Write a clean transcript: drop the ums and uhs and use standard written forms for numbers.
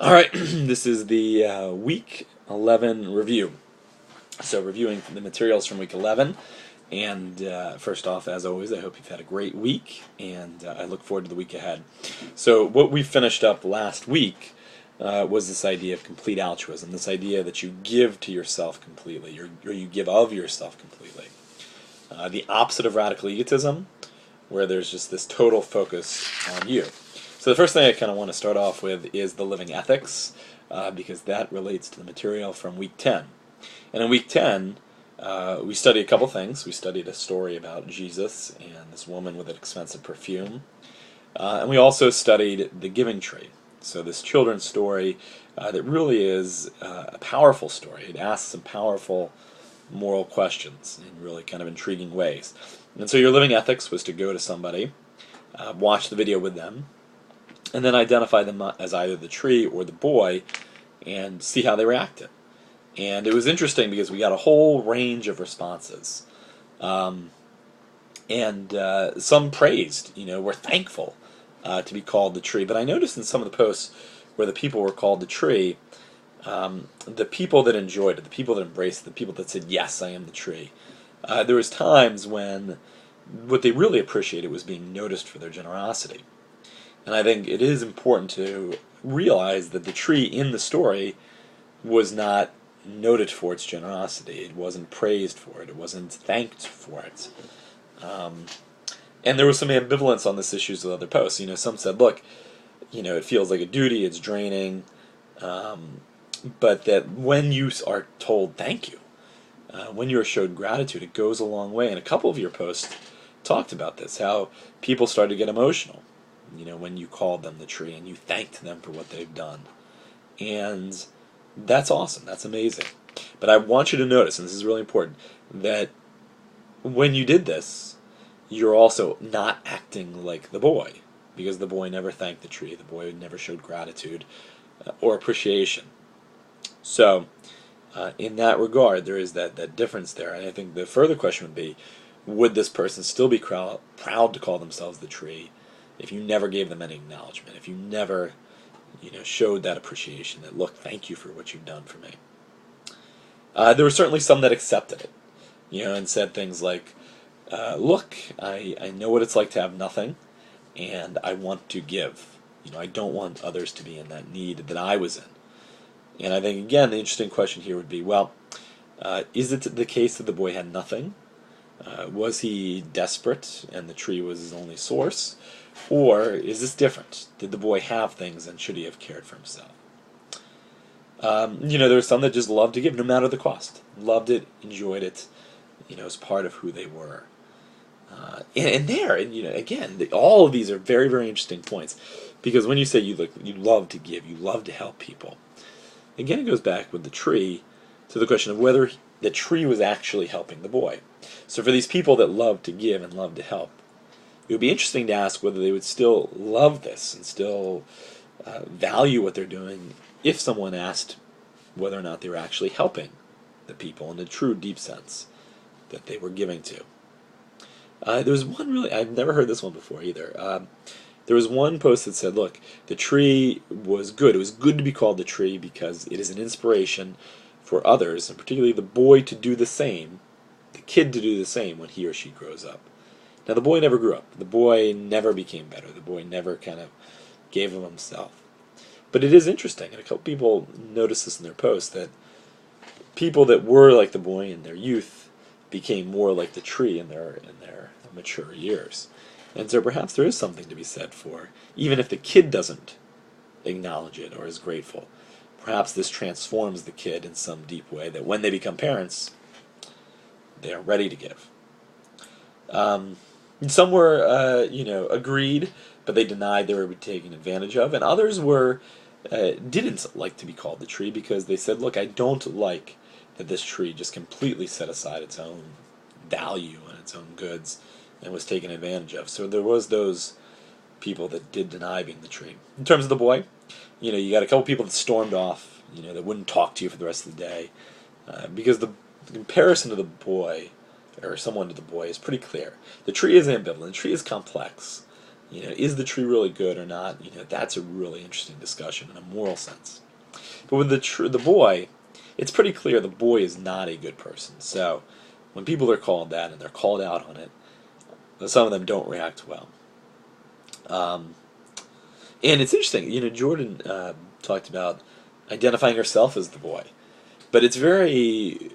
All right, this is the week 11 review. So, reviewing the materials from week 11. And first off, as always, I hope you've had a great week, and I look forward to the week ahead. So, what we finished up last week was this idea of complete altruism, this idea that you give to yourself completely, or you give of yourself completely. The opposite of radical egotism, where there's just this total focus on you. So the first thing I kind of want to start off with is the living ethics, because that relates to the material from week 10. And in week 10, we studied a couple things. We studied a story about Jesus and this woman with an expensive perfume. And we also studied the giving tree. So this children's story that really is a powerful story. It asks some powerful moral questions in really kind of intriguing ways. And so your living ethics was to go to somebody, watch the video with them, and then identify them as either the tree or the boy and see how they reacted. And it was interesting because we got a whole range of responses. And some praised, were thankful to be called the tree. But I noticed in some of the posts where the people were called the tree, the people that enjoyed it, the people that embraced it, the people that said, yes, I am the tree, there was times when what they really appreciated was being noticed for their generosity. And I think it is important to realize that the tree in the story was not noted for its generosity. It wasn't praised for it. It wasn't thanked for it. And there was some ambivalence on this issue with other posts. Some said, look, it feels like a duty, it's draining, but that when you are told thank you, when you are showed gratitude, it goes a long way. And a couple of your posts talked about this, how people started to get emotional, when you called them the tree and you thanked them for what they've done. And that's awesome. That's amazing. But I want you to notice, and this is really important, that when you did this, you're also not acting like the boy, because the boy never thanked the tree. The boy never showed gratitude or appreciation. So, in that regard, there is that difference there. And I think the further question would be, would this person still be proud to call themselves the tree if you never gave them any acknowledgement, if you never showed that appreciation, that, look, thank you for what you've done for me. There were certainly some that accepted it, and said things like, look, I know what it's like to have nothing, and I want to give. I don't want others to be in that need that I was in. And I think, again, the interesting question here would be, well, is it the case that the boy had nothing? Was he desperate and the tree was his only source? Or is this different? Did the boy have things, and should he have cared for himself? There were some that just loved to give, no matter the cost. Loved it, enjoyed it, as part of who they were. Again, all of these are very, very interesting points. Because when you say you love to give, you love to help people, again, it goes back with the tree to the question of whether the tree was actually helping the boy. So for these people that love to give and love to help, it would be interesting to ask whether they would still love this and still value what they're doing if someone asked whether or not they were actually helping the people in the true deep sense that they were giving to. There was one I've never heard this one before either. There was one post that said, look, the tree was good. It was good to be called the tree because it is an inspiration for others, and particularly the boy to do the same, the kid to do the same when he or she grows up. Now, the boy never grew up. The boy never became better. The boy never kind of gave of himself. But it is interesting, and a couple people noticed this in their posts, that people that were like the boy in their youth became more like the tree in their mature years. And so perhaps there is something to be said for, even if the kid doesn't acknowledge it or is grateful, perhaps this transforms the kid in some deep way that when they become parents, they are ready to give. Some were, agreed, but they denied they were taken advantage of, and others didn't like to be called the tree because they said, look, I don't like that this tree just completely set aside its own value and its own goods and was taken advantage of. So there was those people that did deny being the tree. In terms of the boy, you got a couple people that stormed off, that wouldn't talk to you for the rest of the day, because the comparison to the boy, or someone to the boy, is pretty clear. The tree is ambivalent. The tree is complex. Is the tree really good or not? That's a really interesting discussion in a moral sense. But with the boy, it's pretty clear the boy is not a good person. So when people are called that and they're called out on it, some of them don't react well. Um, and it's interesting, Jordan talked about identifying herself as the boy, but it's very